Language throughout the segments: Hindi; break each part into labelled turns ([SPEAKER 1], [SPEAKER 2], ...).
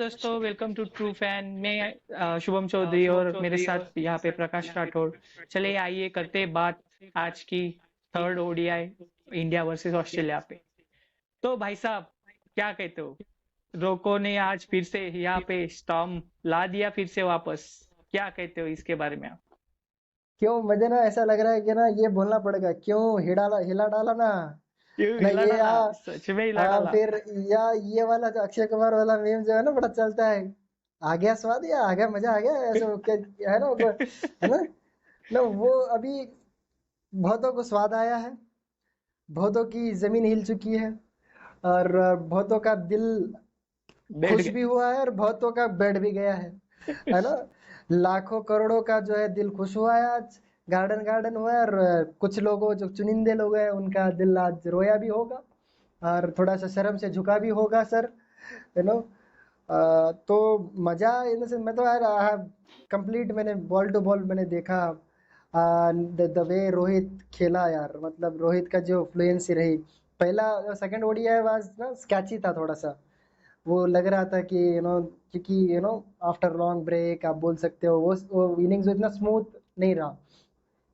[SPEAKER 1] दोस्तों, वेलकम टू ट्रू फैन। मैं शुभम चौधरी और मेरे साथ यहाँ पे प्रकाश राठौड़। चले आइए करते हैं बात आज की third ODI India versus Australia पे। तो भाई साहब, क्या कहते हो? रोको ने आज फिर से यहाँ पे स्टॉर्म ला दिया फिर से वापस। क्या कहते हो इसके बारे में आप?
[SPEAKER 2] क्यों मुझे ना ऐसा लग रहा है कि ना ये बोलना पड़ेगा क्यों हिला हिला डाला ना।
[SPEAKER 1] क्यों
[SPEAKER 2] ना
[SPEAKER 1] हिला
[SPEAKER 2] ये
[SPEAKER 1] डाला? सच में हिला डाला।
[SPEAKER 2] फिर या ये वाला जो अक्षय कुमार वाला मीम जो है ना बड़ा चलता है। आ गया स्वाद या आ गया मजा आ गया ऐसे है ना है ना। ना वो अभी बहुतों को स्वाद आया है। बहुतों की जमीन हिल चुकी है। और बहुतों का दिल
[SPEAKER 1] बैठ
[SPEAKER 2] खुश
[SPEAKER 1] गए।
[SPEAKER 2] भी हुआ है और बहुतों का बैठ भी गया है ना। लाखों करोड़ों का जो है दिल खुश हुआ है आज। गार्डन गार्डन हुआ है और कुछ लोगों जो चुनिंदे लोग हैं उनका दिल आज रोया भी होगा। और थोड़ा सा शर्म से झुका भी होगा सर। You know. तो मजा इन से मैं तो यार कंप्लीट मैंने बॉल टू बॉल मैंने देखा। द वे रोहित खेला यार मतलब रोहित का जो फ्लुएंसी रही। पहला सेकंड ओडीआई वाज ना स्कैची था थोड़ा सा। वो लग रहा था कि क्योंकि आफ्टर लॉन्ग ब्रेक आप बोल सकते हो वो इनिंग्स इतना स्मूथ नहीं रहा।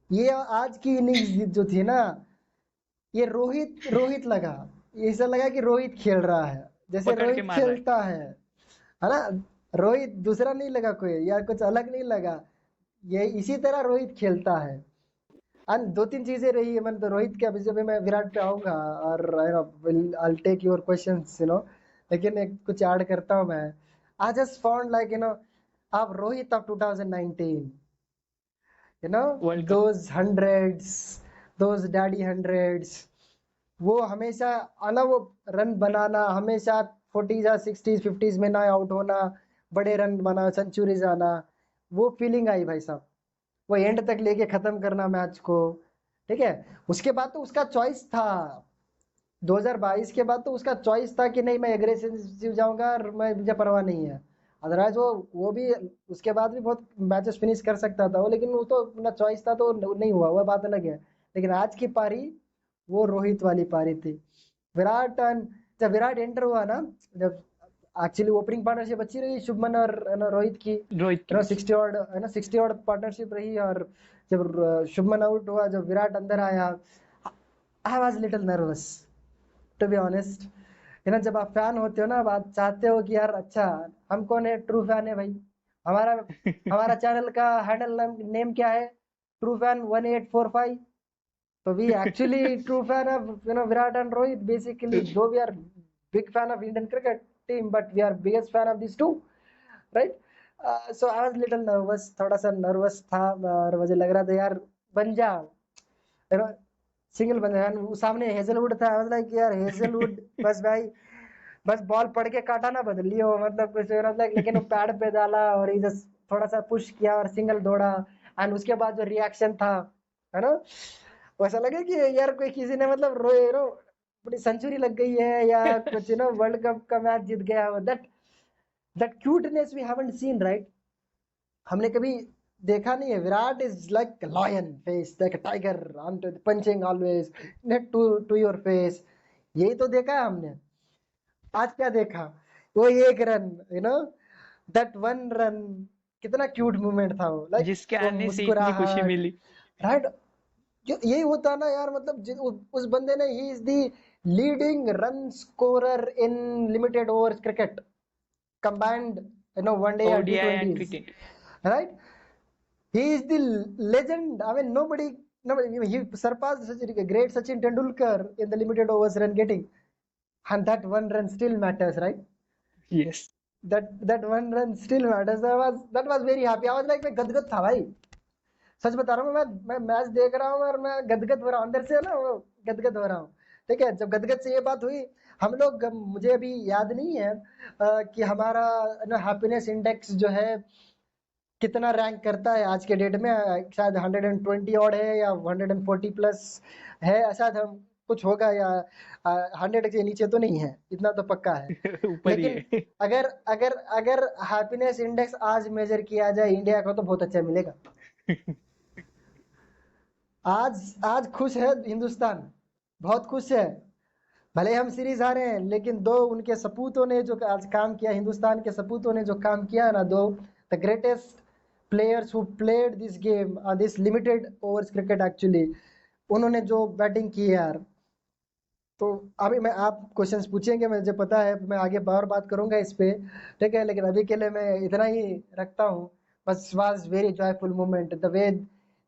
[SPEAKER 2] ये आज की इनिंग्स जो थी ना ये रोहित रोहित लगा। ऐसा लगा कि रोहित खेल रहा है जैसे
[SPEAKER 1] पकड़ के
[SPEAKER 2] रोहित
[SPEAKER 1] मार रहा है।
[SPEAKER 2] खेलता है ना। रोहित दूसरा नहीं लगा कोई या कुछ अलग नहीं लगा। ये इसी तरह रोहित खेलता है। एंड दो तीन चीजें रही है मैंने तो रोहित के अभी जब मैं विराट पे आऊंगा और आई टेक योर क्वेश्चंस लेकिन एक कुछ ऐड करता हूँ मैं। आई जस्ट फाउंड लाइक आप Rohit of 2019
[SPEAKER 1] world cup.
[SPEAKER 2] Those hundreds those daddy hundreds वो हमेशा आना वो रन बनाना हमेशा 40s या 60s 50s में ना आउट होना। बड़े रन बना सेंचुरीज आना। वो फीलिंग आई भाई साहब। वो एंड तक लेके खत्म करना मैच को। ठीक है। उसके बाद तो उसका चॉइस था। 2022 के बाद तो उसका चॉइस था कि नहीं मैं एग्रेसिव जाऊंगा और मैं मुझे परवाह नहीं है। अदरवाइज वो भी उसके बाद भी बहुत मैचेस फिनिश कर सकता था वो लेकिन वो तो अपना चॉइस था तो नहीं हुआ वो बात अलग है। लेकिन आज की पारी वो रोहित वाली पारी थी। विराट जब विराट एंटर हुआ ना जब एक्चुअली ओपनिंग पार्टनरशिप अच्छी रही शुभमन और रोहित की
[SPEAKER 1] रोहित की।
[SPEAKER 2] 60 ऑड पार्टनरशिप रही और जब शुभमन आउट हुआ जब विराट अंदर आया I was little nervous to be honest. जब आप फैन होते हो ना आप चाहते हो कि यार अच्छा हम कौन है ट्रू फैन है भाई। हमारा हमारा चैनल का हैंडल नेम क्या है true fan 1845। So we actually true fan of Virat and Rohit basically though we are big fan of Indian cricket team but we are biggest fan of these two right. So I was little nervous थोड़ा सा nervous था और मुझे लग रहा था यार बन जा you know सिंगल बन जा। वो सामने हेजलवुड था I was like यार हेजलवुड बस भाई बस बॉल पड़ के काटा ना बदलियो मतलब कुछ लेकिन वो पैड पे डाला और ये थोड़ा सा पुश किया और सिंगल दौड़ा। एंड उसके बाद जो रिएक्शन था है ना वैसा लगे कि यार कोई किसी ने मतलब रोए अपनी सेंचुरी लग गई है या कुछ वर्ल्ड कप का मैच जीत गया हो that that cuteness we haven't seen right. हमने कभी देखा नहीं है। Virat is like lion face like tiger punching always net to your face. यही तो देखा है हमने। आज क्या देखा वो एक रन दैट वन रन कितना क्यूट मोमेंट था वो लाइक
[SPEAKER 1] जिसके
[SPEAKER 2] वो
[SPEAKER 1] आने से इतनी खुशी
[SPEAKER 2] मुस्कुराहट
[SPEAKER 1] मिली।
[SPEAKER 2] राइट। यही होता ना यार मतलब उस बंदे ने he is the leading run scorer in limited overs cricket combined one day या T
[SPEAKER 1] ODI and
[SPEAKER 2] twenties
[SPEAKER 1] T.
[SPEAKER 2] Right. He is the legend I mean nobody he surpassed such a great Sachin Tendulkar in the limited overs run getting and that one run still matters right.
[SPEAKER 1] Yes.
[SPEAKER 2] that one run still matters. That was very happy. I was like मैं गदगद था भाई। सच बता रहा हूँ मैं मैच देख रहा हूँ और मैं गदगद हो रहा हूँ अंदर से ना वो गदगद हो रहा हूँ। ठीक है जब गदगद से ये बात हुई हम लोग मुझे अभी याद नहीं है कि हमारा हैप्पीनेस इंडेक्स जो है कितना रैंक करता है आज के डेट में शायद 120 ऑड है या 140 प्लस है शायद हम कुछ होगा या 100 के नीचे तो नहीं है इतना तो पक्का है।
[SPEAKER 1] ऊपर ही
[SPEAKER 2] लेकिन
[SPEAKER 1] है।
[SPEAKER 2] अगर अगर अगर हैप्पीनेस इंडेक्स आज मेजर किया जाए इंडिया को तो बहुत अच्छा मिलेगा। आज आज खुश है हिंदुस्तान बहुत खुश है। भले हम सीरीज हारे हैं, लेकिन दो उनके सपूतों ने जो आज काम किया, हिंदुस्तान के सपूतों ने जो काम किया ना, दो the greatest players who played this game, this limited overs cricket actually, उन्होंने जो बैटिंग की है यार। तो अभी मैं, आप क्वेश्चंस पूछेंगे मुझे पता है, मैं आगे और बात करूंगा इस पे, ठीक है, लेकिन अभी के लिए मैं इतना ही रखता हूँ। बस was very joyful moment the way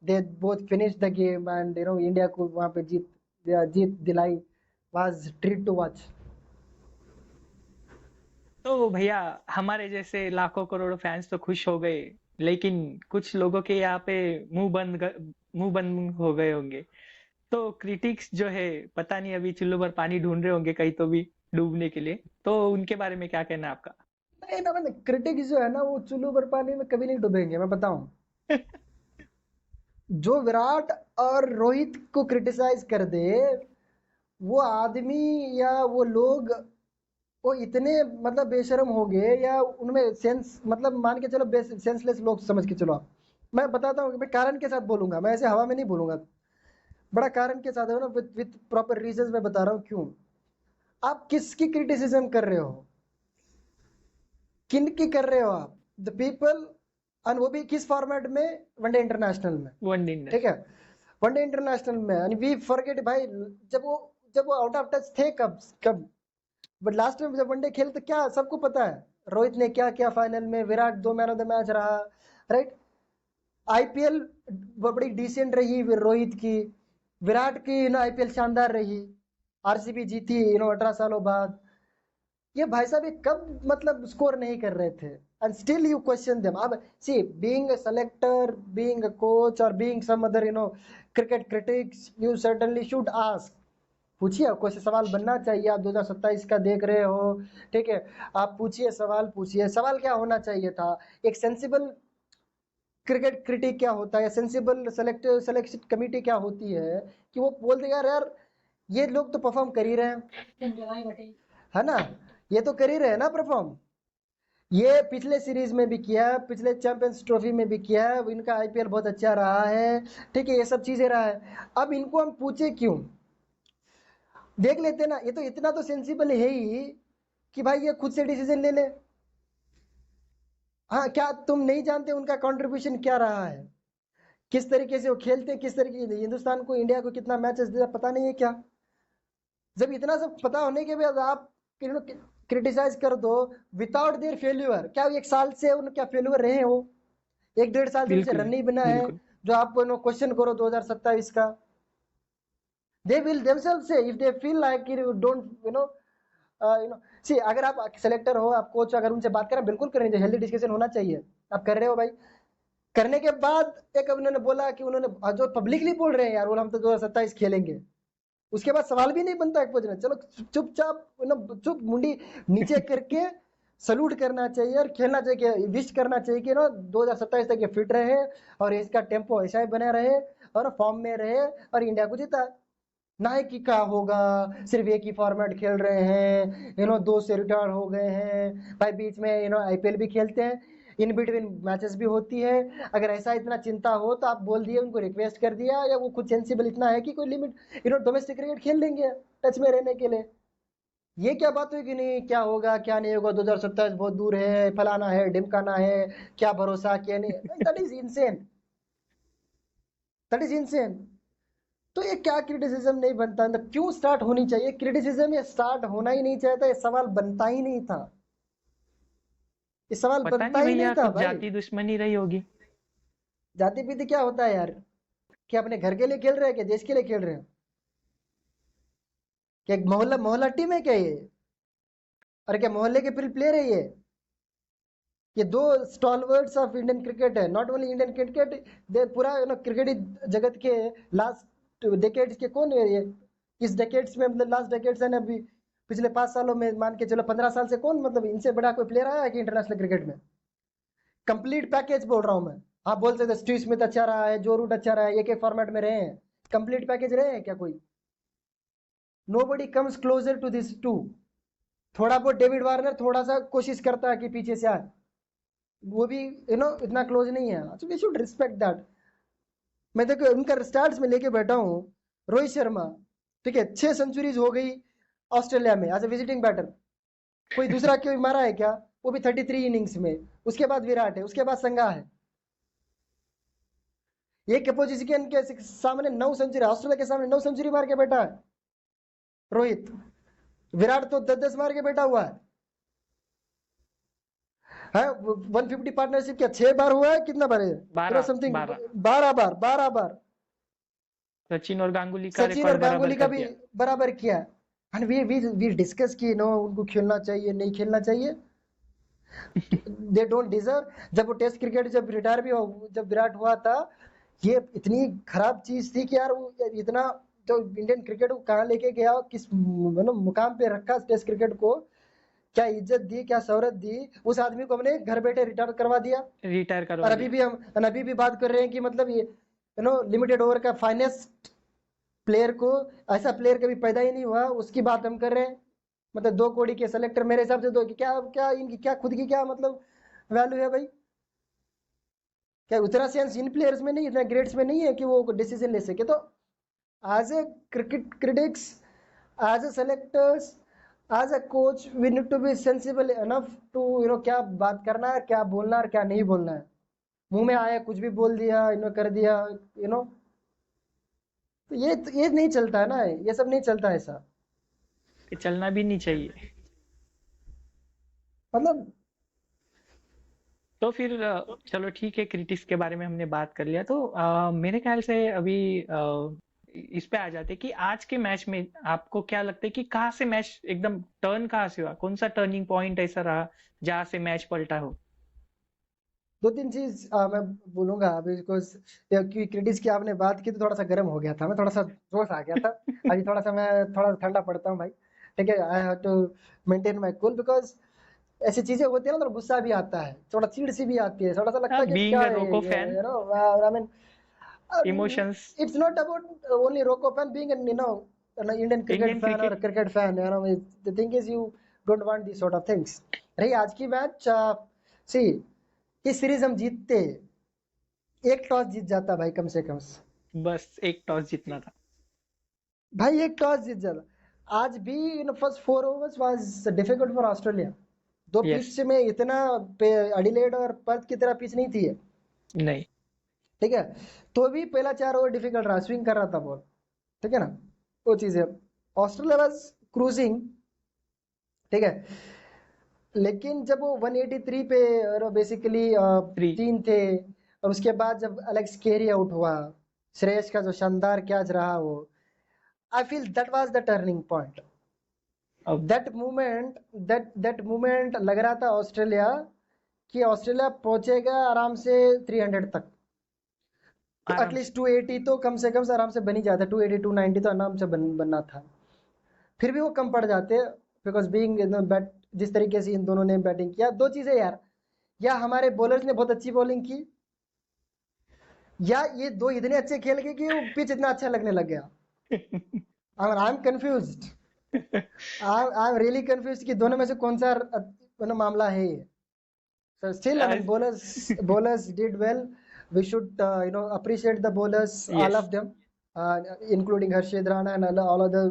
[SPEAKER 2] they both finish the game and India को वहां पे जीत जीत दिलाई, वाज ट्रीट टू वॉच।
[SPEAKER 1] तो भैया हमारे जैसे लाखों करोड़ों फैंस तो खुश हो गए, लेकिन कुछ लोगों के यहाँ पे मुंह बंद हो गए होंगे। तो क्रिटिक्स जो है, पता नहीं अभी चुल्लू पर पानी ढूंढ रहे होंगे कहीं तो भी डूबने के लिए। तो उनके बारे में क्या कहना है आपका?
[SPEAKER 2] नहीं ना, मैंने क्रिटिक्स जो है ना, वो चुल्लू पर पानी में कभी नहीं डूबेंगे, मैं बताऊं। जो विराट और रोहित को क्रिटिसाइज कर दे, वो आदमी या वो लोग, वो इतने मतलब बेशर्म हो गए, या उनमें सेंस, मतलब मान के चलो सेंसलेस लोग समझ के चलो आप। मैं बताता हूँ, मैं कारण के साथ बोलूंगा, मैं ऐसे हवा में नहीं बोलूंगा, बड़ा कारण के साथ है ना, विथ प्रॉपर रीजंस मैं बता रहा हूँ क्यों। आप किसकी क्रिटिसिज्म कर रहे हो, किन की कर रहे हो आप? The people. और वो भी किस फॉर्मेट में? वनडे इंटरनेशनल में।
[SPEAKER 1] वन
[SPEAKER 2] ठीक है,
[SPEAKER 1] इंडस्ट्री।
[SPEAKER 2] वनडे इंटरनेशनल में, एंड वी फॉरगेट भाई, जब वो आउट ऑफ टच थे, कब कब बट लास्ट में जब वनडे खेले तो क्या सबको पता है, रोहित ने क्या किया फाइनल में, Virat 2 man of the match रहा, राइट। आईपीएल बड़ी डिसेंट रही रोहित की, विराट की आईपीएल शानदार रही, आरसीबी जीती 18 सालों बाद। ये भाई साहब ये कब मतलब स्कोर नहीं कर रहे थे, and still you question them. अब see, being a selector, being a coach, और being some other cricket critics, you certainly should ask, पूछिए, आपको ऐसे सवाल बनना चाहिए। आप 2027 का देख रहे हो, ठीक है, आप पूछिए सवाल, पूछिए सवाल क्या होना चाहिए था। एक सेंसिबल क्रिकेट क्रिटिक क्या होता है, सेंसिबल सिलेक्शन कमेटी क्या होती है, कि वो बोल देगा, यार यार ये लोग तो परफॉर्म कर ही रहे हैं, है ना, ये तो कर ही रहे हैं ना परफॉर्म। ये पिछले सीरीज में भी किया है, पिछले चैंपियंस ट्रॉफी में भी किया है, इनका आईपीएल बहुत अच्छा रहा है, ठीक है, ये सब चीजें रहा है। अब इनको हम पूछे क्यों? देख लेते ना, ये तो इतना तो सेंसिबल है ही कि भाई ये खुद से डिसीजन ले ले। हाँ, क्या तुम नहीं जानते उनका कंट्रीब्यूशन क्या रहा है, किस तरीके से वो खेलते, किस तरीके हिंदुस्तान को, इंडिया को कितना मैचेस दिया, पता नहीं है क्या? जब इतना सब पता होने के बाद आप क्रिटिसाइज कर दो विदाउट देयर फेल्यूर, क्या 1 साल से उन क्या फेल्यूर रहे हो? 1 1.5 साल से उनसे
[SPEAKER 1] बिल्कुल
[SPEAKER 2] रन नहीं बना है,
[SPEAKER 1] बिल्कुल।
[SPEAKER 2] जो आप क्वेश्चन करो 2027 का। दे विल देमसेल्फ से, if they feel like you don't see, अगर आप सेलेक्टर हो, आप कोच, अगर उनसे बात करें, बिल्कुल करें, हेल्दी डिस्कशन होना चाहिए। आप कर रहे हो भाई, करने के बाद एक उन्होंने बोला कि उन्होंने जो पब्लिकली बोल रहे हैं यार, बोला हम तो 2027 खेलेंगे, उसके बाद सवाल भी नहीं बनता है पूछना, चलो चुपचाप चुप मुंडी नीचे करके सल्यूट करना चाहिए और खेलना चाहिए, कि विश करना चाहिए कि 2027 तक ये फिट रहे, और इसका टेम्पो ऐसा ही बना रहे, और फॉर्म में रहे, और इंडिया को जीता। ना है कि क्या होगा, सिर्फ एक ही फॉर्मेट खेल रहे हैं, 2 से रिटायर हो गए हैं भाई, बीच में आईपीएल भी खेलते हैं, इन बिटवीन मैचेस भी होती है। अगर ऐसा इतना चिंता हो तो आप बोल दिए, उनको रिक्वेस्ट कर दिया, या वो खुद सेंसिबल इतना है कि कोई लिमिट डोमेस्टिक क्रिकेट खेल लेंगे टच में रहने के लिए। ये क्या बात हुई कि नहीं, क्या होगा क्या नहीं होगा, 2027 बहुत दूर है, फलाना है ढिमकाना है, क्या भरोसा, क्या नहीं, that is insane, that is insane. तो ये क्या क्रिटिसिज्म नहीं बनता, मतलब क्यों स्टार्ट होनी चाहिए क्रिटिसिज्म, ये स्टार्ट होना ही नहीं चाहता, ये सवाल बनता ही नहीं था, ये सवाल
[SPEAKER 1] पता
[SPEAKER 2] बनता
[SPEAKER 1] नहीं
[SPEAKER 2] ही नहीं
[SPEAKER 1] भैया,
[SPEAKER 2] था
[SPEAKER 1] कुछ
[SPEAKER 2] भाई।
[SPEAKER 1] जाति दुश्मनी रही होगी।
[SPEAKER 2] जाति पीति क्या होता है यार, कि अपने घर के लिए खेल रहे हैं, क्या देश के लिए खेल रहे हैं, क्या एक मोहल्ला मोहल्ला टीम है क्या ये? अरे क्या मोहल्ले के प्लेयर है ये दो स्टॉलवर्ड्स ऑफ इंडियन क्रिकेट है, नॉट ओनली इंडियन क्रिकेट, दे पूरा क्रिकेट जगत के लास्ट डेकेड्स के कौन है ये, इस डेकेड्स में, मतलब लास्ट डेकेड्स है ना, अभी पिछले 5 सालों में मान के चलो 15 साल से, कौन मतलब इनसे बड़ा कोई प्लेयर आया है कि इंटरनेशनल क्रिकेट में? कंप्लीट पैकेज बोल रहा हूँ मैं। आप बोल सकते स्टीव स्मिथ अच्छा रहा है, जो रूट अच्छा रहा है, एक एक फॉर्मेट में रहे हैं, कंप्लीट पैकेज रहे हैं क्या कोई? Nobody comes closer to this two. थोड़ा बहुत डेविड वार्नर थोड़ा सा कोशिश करता है कि पीछे से आए, वो भी इतना क्लोज नहीं है, so we should respect that. मैं देखो उनका स्टार्ट्स में लेके बैठा हूँ, रोहित शर्मा, ठीक है, 6 सेंचुरीज हो गई, ऑस्ट्रेलिया में एज ए विजिटिंग बैटर। कोई दूसरा कोई मारा है क्या? वो भी 33 इनिंग्स में। उसके बाद विराट है, उसके बाद संगा है। एक अपोजिशन के सामने 9 सेंचुरी, ऑस्ट्रेलिया के सामने 9 सेंचुरी मार के बैठा है रोहित। विराट तो 10-10 मार के बैठा हुआ है 150 पार्टनरशिप क्या 6 बार हुआ है? कितना बार है?
[SPEAKER 1] 12
[SPEAKER 2] समथिंग
[SPEAKER 1] 12
[SPEAKER 2] 12 बार।
[SPEAKER 1] सचिन और गांगुली का
[SPEAKER 2] सचिन और
[SPEAKER 1] रिकॉर्ड बराबर
[SPEAKER 2] गांगुली का
[SPEAKER 1] कर
[SPEAKER 2] भी
[SPEAKER 1] दिया।
[SPEAKER 2] बराबर किया। एंड वी डिस्कस की नो उनको खेलना चाहिए नहीं खेलना चाहिए। They don't deserve. जब वो टेस्ट क्रिकेट जब रिटायर भी जब विराट हुआ था, ये इतनी खराब चीज थी कि यार वो इतना तो इंडियन क्रिकेट को कहाँ लेके गया, किस मतलब मुकाम पे रखा टेस्ट क्रिकेट को, क्या इज्जत दी, क्या शोहरत दी। उस आदमी को हमने घर बैठे रिटायर करवा दिया।
[SPEAKER 1] रिटायर
[SPEAKER 2] और
[SPEAKER 1] करवा दिया।
[SPEAKER 2] अभी भी बात कर रहे हैं कि मतलब ये लिमिटेड ओवर का फाइनेस्ट प्लेयर को, ऐसा प्लेयर कभी पैदा ही नहीं हुआ, उसकी बात हम कर रहे हैं। मतलब 2 करोड़ के सेलेक्टर मेरे हिसाब से, दो क्या क्या इनकी क्या खुद की क्या मतलब वैल्यू है भाई? क्या उतना सेंस इन प्लेयर्स में नहीं, इतना ग्रेड्स में नहीं है कि वो डिसीजन ले सके? तो as a cricket critics, as a selectors, as a coach, we need to be sensible enough to क्या बात करना है, क्या बोलना है और क्या नहीं बोलना है। मुंह में आया कुछ भी बोल दिया, कर दिया। यू नो तो ये नहीं चलता है ना, ये सब नहीं चलता है ऐसा।
[SPEAKER 1] कि चलना भी नहीं चाहिए।
[SPEAKER 2] मतलब
[SPEAKER 1] तो फिर चलो ठीक है, क्रिटिक्स के बारे में हमने बात कर लिया, तो मेरे ख्याल से अभी इस पे आ जाते कि आज के मैच में आपको क्या लगता है कि कहाँ से मैच एकदम टर्न कहाँ से हुआ, कौन सा टर्निंग पॉइंट ऐसा रहा जहाँ से मैच पलटा हो?
[SPEAKER 2] 2-3 चीज मैं बोलूंगा अभी, बिकॉज क्योंकि क्रिटिक्स की आपने बात की तो थोड़ा सा गर्म हो गया था मैं, थोड़ा सा जोश आ गया था। अभी थोड़ा सा मैं थोड़ा ठंडा पड़ता हूँ भाई। ठीक है, I have to maintain my cool, because ऐसी चीजें होती है ना, तो गुस्सा भी आता है, थोड़ा चिढ़ सी भी आती है, थोड़ा सा लगता है कि
[SPEAKER 1] बीइंग
[SPEAKER 2] क्या
[SPEAKER 1] अ
[SPEAKER 2] है
[SPEAKER 1] रोको
[SPEAKER 2] ये,
[SPEAKER 1] fan,
[SPEAKER 2] I mean
[SPEAKER 1] emotions,
[SPEAKER 2] it's not about only Rocco fan being an Indian cricket
[SPEAKER 1] Indian
[SPEAKER 2] fan or a
[SPEAKER 1] cricket.
[SPEAKER 2] cricket fan. The thing is you don't want these sort of things. रही आज की मैच, सी ये सीरीज हम जीतते, एक टॉस जीत जाता भाई कम से कम।
[SPEAKER 1] बस एक टॉस जीतना था।
[SPEAKER 2] भाई एक टॉस जीत जाता। आज भी in first 4 overs was difficult for Australia. दो
[SPEAKER 1] यस।
[SPEAKER 2] पिच में इतना एडिलेड और पर्थ की तरह पिच नहीं थी है।
[SPEAKER 1] नहीं।
[SPEAKER 2] ठीक है, तो भी पहला 4 ओवर डिफिकल्ट रहा, स्विंग कर रहा था बॉल। ठीक है ना, वो चीज है। Australia was cruising. ठीक है, लेकिन जब वो 183 पे और बेसिकली
[SPEAKER 1] 3।
[SPEAKER 2] 3 थे, और उसके बाद जब एलेक्स केरी आउट हुआ, श्रेयस का जो शानदार कैच रहा वो, I feel that was the turning point.
[SPEAKER 1] अब
[SPEAKER 2] दैट मोमेंट लग रहा था ऑस्ट्रेलिया कि ऑस्ट्रेलिया पहुंचेगा आराम से 300 तक। तो
[SPEAKER 1] आराम से।
[SPEAKER 2] एटलीस्ट 280 तो कम से कम से आराम से बन ही जाता, 280 290 तो आराम से बनना था। फिर भी वो कम पड़ जाते, बिकॉज बीइंग बैट, जिस तरीके से इन दोनों ने बैटिंग किया। दो चीजें यार, या हमारे बॉलर्स ने बहुत अच्छी बॉलिंग की, या ये दो इतने अच्छे खेल गए कि वो पिच इतना अच्छा लगने लग गया। I am confused, I am really confused कि दोनों में से कौन सा मामला है ये। So still, I mean, bowlers did well. We should, appreciate the bowlers, all
[SPEAKER 1] yes.
[SPEAKER 2] of them, including Harshid Rana and all other,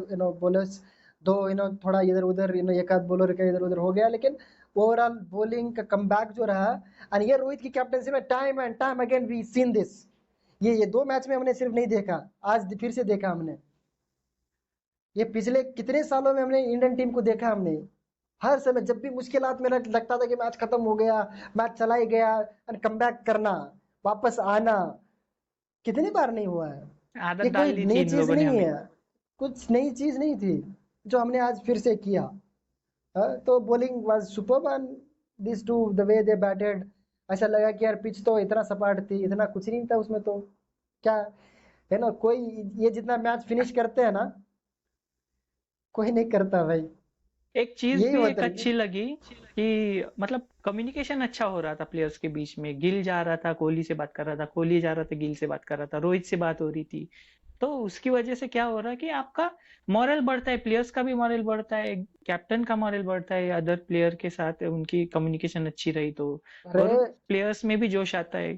[SPEAKER 2] bowlers. Though, थोड़ा इधर उधर, एक आध बॉलर का इधर उधर हो गया, लेकिन ओवरऑल बॉलिंग का कमबैक जो रहा, और ये रोहित की कैप्टनसी में time and time again we seen this. ये 2 मैच में हमने सिर्फ नहीं देखा, आज फिर से देखा हमने। ये पिछले कितने सालों में हमने इंडियन टीम को देखा हमने। हर समय जब भी मुश्किलात में लगता था कि मैच खत्म हो गया, मैच चला ही गया, और कमबैक करना, वापस आना, कितनी बार नहीं हुआ है। ये
[SPEAKER 1] आदत
[SPEAKER 2] कोई
[SPEAKER 1] डाल दी थी
[SPEAKER 2] नई
[SPEAKER 1] इन
[SPEAKER 2] चीज
[SPEAKER 1] लोगों ने
[SPEAKER 2] नहीं
[SPEAKER 1] हमें।
[SPEAKER 2] है, कुछ नई चीज नहीं थी जो हमने आज फिर से किया। तो bowling was superb and this too the way they batted, ऐसा लगा कि यार पिच तो इतना सपाट थी, इतना कुछ नहीं था उसमें, तो क्या है ना, कोई ये जितना मैच फिनिश करते हैं ना, कोई नहीं करता भाई।
[SPEAKER 1] एक चीज
[SPEAKER 2] यही
[SPEAKER 1] भी
[SPEAKER 2] होता
[SPEAKER 1] एक
[SPEAKER 2] है।
[SPEAKER 1] अच्छी लगी कि मतलब कम्युनिकेशन अच्छा हो रहा था प्लेयर्स के बीच में। गिल जा रहा था कोहली से बात कर रहा था, कोहली जा रहा था गिल से बात कर रहा था, रोहित से बात हो रही थी। तो उसकी वजह से क्या हो रहा है कि आपका मॉरल बढ़ता है, प्लेयर्स का भी मॉरल बढ़ता है, कैप्टन का मॉरल बढ़ता है, अदर प्लेयर के साथ उनकी कम्युनिकेशन अच्छी रही तो,
[SPEAKER 2] अरे
[SPEAKER 1] और प्लेयर्स में भी जोश आता है।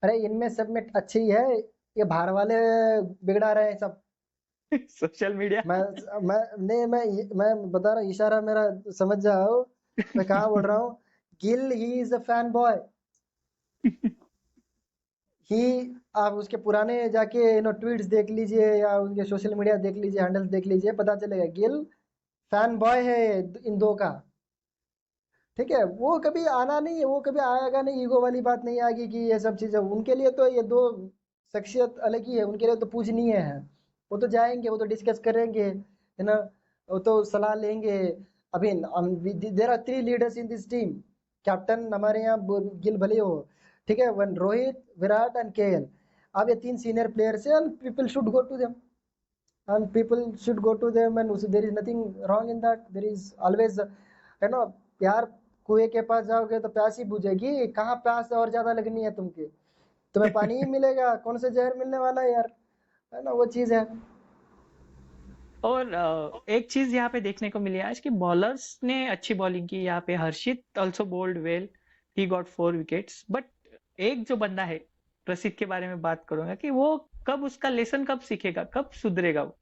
[SPEAKER 2] अरे इनमें सब में अच्छी ही है, ये बाहर वाले बिगड़ा रहे हैं सब।
[SPEAKER 1] Social media.
[SPEAKER 2] मैं मैं नहीं मैं बता रहा हूँ, इशारा मेरा समझ जाओ, मैं कहाँ बोल रहा हूँ। Gill he is a fan boy. He, आप उसके पुराने जाके ट्वीट्स देख लीजिए या उनके सोशल मीडिया देख लीजिए, हैंडल्स देख लीजिए, पता चलेगा गिल फैन बॉय है इन दो का। ठीक है, वो कभी आना नहीं है, वो कभी आएगा नहीं, ईगो वाली बात नहीं आएगी कि ये सब चीज़ें उनके लिए तो ये दो शख्सियत अलग ही है, उनके लिए तो पूजनीय है। वो तो जाएंगे, वो तो डिस्कस करेंगे, है ना, वो तो सलाह लेंगे। अभी there are 3 leaders in this team. Captain हमारे यहाँ गिल भले हो, ठीक है, one Rohit, Virat and KL. अब ये 3 सीनियर प्लेयर्स हैं, and people should go to them, and people should go to them, and there is nothing wrong in that. There is always, you know, यार, कुएं के पास जाओगे तो प्यास ही बुझेगी, कहाँ प्यास और ज्यादा लगनी है तुमके, तुम्हें पानी ही मिलेगा, कौन से जहर मिलने वाला है यार, है ना, वो चीज है।
[SPEAKER 1] और एक चीज यहाँ पे देखने को मिली आज कि बॉलर्स ने अच्छी बॉलिंग की यहाँ पे। Harshit also bowled well, he got 4 wickets. But एक जो बंदा है, प्रसिद्ध के बारे में बात करूंगा कि वो कब उसका लेसन कब सीखेगा, कब सुधरेगा वो।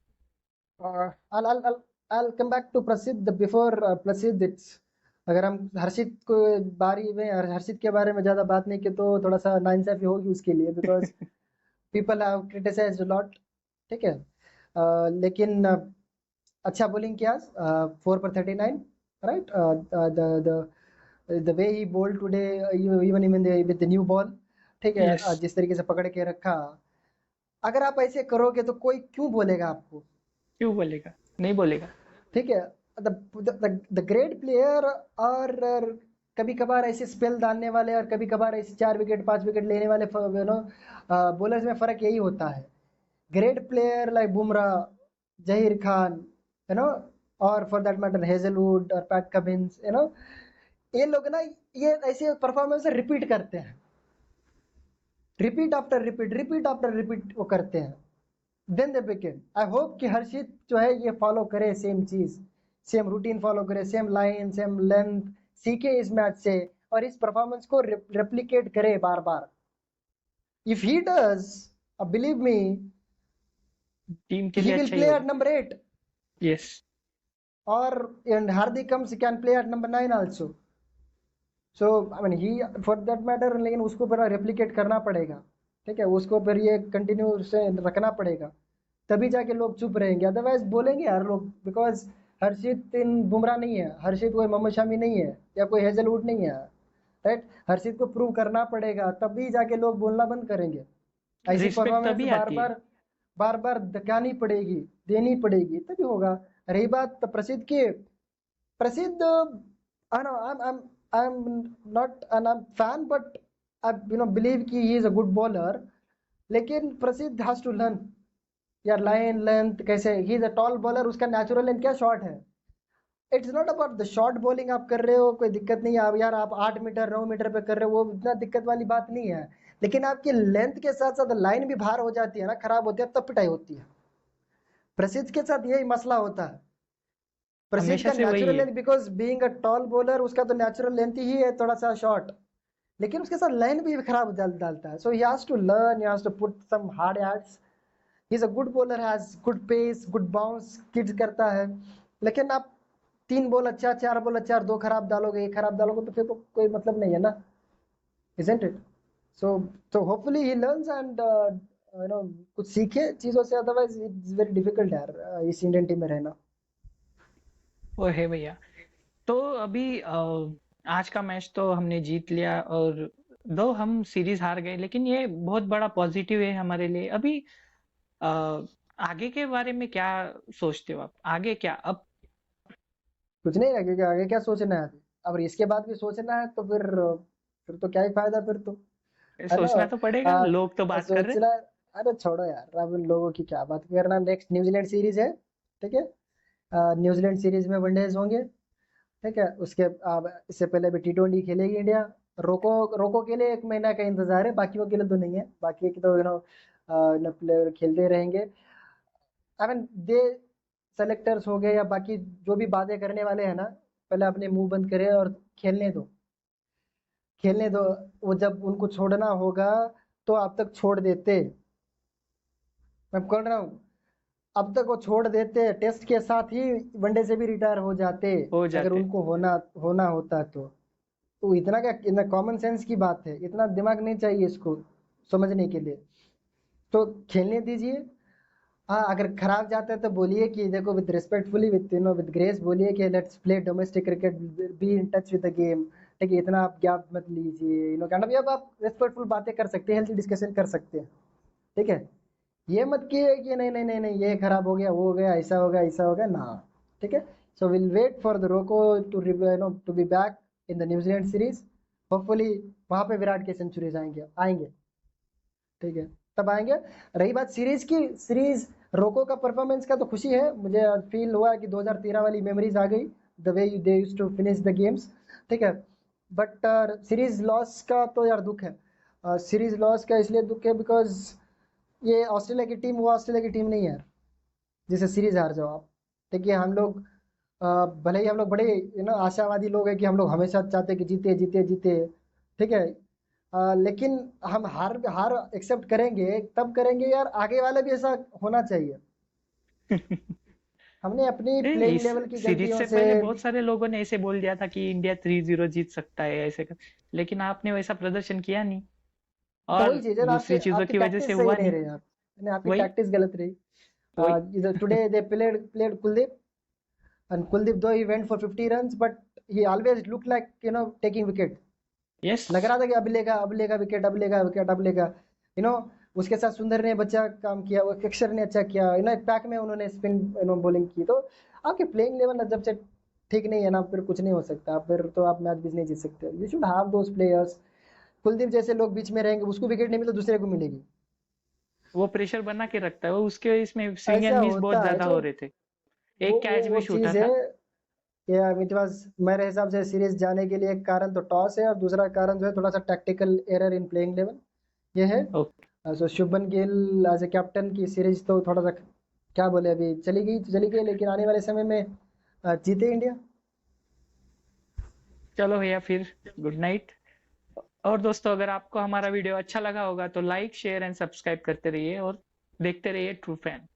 [SPEAKER 2] I'll come back to प्रसिद्ध बिफोर प्रसिद्ध इट्स। अगर हम हर्षित को बारी में हर्षित के बारे में ज्यादा बात नहीं की तो थोड़ा सा नाइंसाफी होगी उसके लिए, because people have criticised a lot. ठीक है, लेकिन अच्छा बॉलिंग किया, 4 for 39, right. The way he bowled today, even even with the new ball, ठीक है,
[SPEAKER 1] यस।
[SPEAKER 2] जिस तरीके से पकड़ के रखा, अगर आप ऐसे करोगे तो कोई क्यों बोलेगा आपको।
[SPEAKER 1] क्यों बोलेगा, नहीं बोलेगा।
[SPEAKER 2] ठीक है, द ग्रेट प्लेयर, और कभी कभार ऐसे स्पेल डालने वाले और कभी कभार ऐसे 4 विकेट 5 विकेट लेने वाले बॉलर्स में फर्क यही होता है। Great player like Bumrah, Zaheer Khan, you know, और फॉर दैट मैटर हेजलवुड और पैट कमिंस, ये लोग ना, ये ऐसे परफॉर्मेंस रिपीट करते हैं, repeat after repeat, repeat after repeat वो करते हैं, then they begin. I hope कि हर्षित जो है ये फॉलो करे सेम चीज, सेम रूटीन फॉलो करे, सेम लाइन, सेम लेंथ सीखे इस मैच से, और इस परफॉर्मेंस को रेप्लिकेट करे बार बार। If he does, believe me,
[SPEAKER 1] team के
[SPEAKER 2] he
[SPEAKER 1] लिए
[SPEAKER 2] will
[SPEAKER 1] अच्छा ही
[SPEAKER 2] play at
[SPEAKER 1] होगा।
[SPEAKER 2] number 8,
[SPEAKER 1] yes.
[SPEAKER 2] or and Hardik comes can play at number 9 also. So I mean he, for that matter, लेकिन उसको फिर रेप्लिकेट करना पड़ेगा। ठीक है, उसको फिर ये कंटिन्यू से रखना पड़ेगा, तभी जाके लोग चुप रहेंगे, अदरवाइज बोलेंगे यार लोग, बिकॉज हर्षित इन बुमराह नहीं है, हर्षित कोई मोहम्मद शमी नहीं है या कोई हेजलवुड नहीं है, राइट। हर्षित को प्रूव करना पड़ेगा, तभी जाके लोग बोलना बंद करेंगे। ऐसी
[SPEAKER 1] रिस्पेक्ट
[SPEAKER 2] परफॉर्मेंस
[SPEAKER 1] तभी
[SPEAKER 2] बार
[SPEAKER 1] आती है।
[SPEAKER 2] बार, बार बार दिखानी पड़ेगी, देनी पड़ेगी, तभी होगा। रही बात प्रसिद्ध की, प्रसिद्ध, I know I'm not an I'm fan, but I believe कि he is a good bowler, लेकिन प्रसिद्ध has to learn यार, लाइन लेंथ कैसे, ही इज अ टॉल बॉलर, उसका नेचुरल लेंथ क्या शॉट है। It's not about the short bowling, आप कर रहे हो कोई दिक्कत नहीं है, आप यार आप 8 मीटर 9 मीटर पे कर रहे हो, वो इतना दिक्कत वाली बात नहीं है, लेकिन आपकी लेंथ के साथ साथ लाइन भी बाहर हो जाती है ना, खराब होती है, तब पिटाई होती है। प्रसिद्ध के साथ यही मसला होता है। प्रसिद्ध
[SPEAKER 1] हमेशा
[SPEAKER 2] का
[SPEAKER 1] से वही
[SPEAKER 2] नेचुरल
[SPEAKER 1] है।
[SPEAKER 2] Length, because being a tall bowler, उसका तो नेचुरल लेंथ ही है थोड़ा सा शॉर्ट, लेकिन उसके साथ लाइन भी खराब डालता है। So he has to learn, he has to put some hard yards. He is a good bowler, has good pace, good bounce, किड्स करता है, लेकिन आप 3 बॉल अच्छा, 4 बॉल अच्छा और 2 खराब डालोगे, 1 खराब डालोगे, तो फिर तो कोई मतलब नहीं है ना, isn't it? So hopefully he learns and कुछ सीखे चीजों से, अदरवाइज इट्स वेरी डिफिकल्ट यार, इस इंडियन टीम में रहना।
[SPEAKER 1] वो है भैया। तो अभी आज का मैच तो हमने जीत लिया, और दो हम सीरीज हार गए, लेकिन ये बहुत बड़ा पॉजिटिव है हमारे लिए। अभी अ, आगे के बारे में क्या सोचते हो आप, आगे क्या अब।
[SPEAKER 2] कुछ नहीं लगेगा, आगे क्या सोचना है अभी, अब इसके बाद भी सोचना है तो फिर तो क्या ही फायदा फिर तो, है ना।
[SPEAKER 1] सोचना तो पड़ेगा, लोग तो बात कर रहे
[SPEAKER 2] सोचना, अरे छोड़ो यार, अब इन लोगों की क्या बात करना। नेक्स्ट न्यूजीलैंड सीरीज है, ठीक है, न्यूजीलैंड सीरीज में वनडेज होंगे, ठीक है, उसके इससे पहले भी टी20 खेलेगी इंडिया। रोको, रोको के लिए 1 महीना का इंतजार है, बाकियों के लिए तो नहीं है, बाकी के तो प्लेयर खेलते रहेंगे। आई मीन दे सेलेक्टर्स हो गए या बाकी जो भी बातें करने वाले हैं ना, पहले अपने मुंह बंद करे और खेलने दो, खेलने दो। वो जब उनको छोड़ना होगा तो आप तक छोड़ देते, मैं बोल रहा हूँ। अब तक वो छोड़ देते, टेस्ट के साथ ही वनडे से भी रिटायर हो जाते
[SPEAKER 1] हो
[SPEAKER 2] अगर
[SPEAKER 1] जाते।
[SPEAKER 2] उनको होना होना होता तो इतना क्या, इतना कॉमन सेंस की बात है, इतना दिमाग नहीं चाहिए इसको समझने के लिए। तो खेलने दीजिए। हाँ, अगर खराब जाता है तो बोलिए कि देखो, with respectfully, with with grace बोलिए कि let's play domestic cricket, be in touch with the game. ठीक है, इतना आप गैप मत लीजिए, काइंड ऑफ, अब आप रिस्पेक्टफुल बातें कर सकते हैं, हेल्थी डिस्कशन कर सकते हैं। ठीक है, ये मत किए कि नहीं नहीं नहीं नहीं ये खराब हो गया, वो हो गया, ऐसा हो गया, ऐसा हो गया ना। ठीक है, so will wait for the RoKo to be back in the New Zealand series. Hopefully वहां पे विराट के सेंचुरीज आएंगे आएंगे। ठीक है, तब आएंगे। रही बात सीरीज की, सीरीज रोको का परफॉर्मेंस का तो खुशी है, मुझे फील हुआ कि 2013 वाली मेमोरीज आ गई, the way they used to finish the games. ठीक है, बट सीरीज लॉस का तो यार दुख है। सीरीज लॉस का इसलिए दुख है बिकॉज ये ऑस्ट्रेलिया की टीम वो ऑस्ट्रेलिया की टीम नहीं है यार, जिसे सीरीज हार जाओ आप। देखिए हम लोग भले ही हम लोग बड़े आशावादी लोग हैं कि हम लोग हमेशा चाहते हैं कि जीते जीते जीते। ठीक है, लेकिन हम हार हार एक्सेप्ट करेंगे तब करेंगे यार, आगे वाला भी ऐसा होना चाहिए। हमने अपनी प्लेइंग
[SPEAKER 1] इस
[SPEAKER 2] लेवल की
[SPEAKER 1] सीरीज
[SPEAKER 2] गलतियों
[SPEAKER 1] से
[SPEAKER 2] से।
[SPEAKER 1] पहले बहुत सारे लोगों ने ऐसे बोल दिया था कि इंडिया 3-0 जीत सकता है ऐसे कर, लेकिन आपने वैसा प्रदर्शन किया नहीं
[SPEAKER 2] तो
[SPEAKER 1] और
[SPEAKER 2] वही चीज है ना, आपकी
[SPEAKER 1] दूसरी चीजों
[SPEAKER 2] आपकी
[SPEAKER 1] की वजह से
[SPEAKER 2] टैक्टिस सही
[SPEAKER 1] हुआ
[SPEAKER 2] नहीं
[SPEAKER 1] नहीं।
[SPEAKER 2] रही यार, आपकी
[SPEAKER 1] वही
[SPEAKER 2] टैक्टिस गलत रही।
[SPEAKER 1] वही
[SPEAKER 2] today they played Kuldeep, and Kuldeep though he went for 50 runs but he always looked like taking wicket।
[SPEAKER 1] Yes.
[SPEAKER 2] लग रहा था कि अब लेगा विकेट, अब लेगा विकेट, अब लेगा। यू नो उसके साथ सुंदर ने बच्चा काम किया, वो अक्षर ने अच्छा किया, एक पैक में उन्होंने स्पिन बॉलिंग की। तो आपके प्लेइंग लेवल जब से ठीक नहीं है ना, फिर कुछ नहीं हो सकता, फिर तो आप मैच भी नहीं जीत सकते। You should have those players. Kuldeep जैसे लोग बीच में रहेंगे, उसको विकेट नहीं मिले दूसरे को मिलेगी।
[SPEAKER 1] वो प्रेशर बना के रखता है, वो उसके इसमें स्विंग एंड
[SPEAKER 2] ऐसा
[SPEAKER 1] मिस बहुत
[SPEAKER 2] होता है
[SPEAKER 1] ज्यादा
[SPEAKER 2] तो
[SPEAKER 1] हो रहे थे। एक कैच
[SPEAKER 2] वो
[SPEAKER 1] भी छूटा
[SPEAKER 2] चीज है।
[SPEAKER 1] था।
[SPEAKER 2] या इट वाज, मेरे हिसाब से सीरीज जाने के लिए एक कारण तो टॉस है, और दूसरा कारण जो है थोड़ा सा tactical error in playing level ये है।
[SPEAKER 1] Okay.
[SPEAKER 2] So Shubman Gill as a captain की सीरीज तो थोड़ा सा क्या बोले, अभी चली गई तो चली गई, लेकिन आने वाले समय में जीते इंडिया।
[SPEAKER 1] चलो भैया फिर, गुड नाइट। और दोस्तों, अगर आपको हमारा वीडियो अच्छा लगा होगा तो लाइक शेयर एंड सब्सक्राइब करते रहिए और देखते रहिए ट्रू फैन।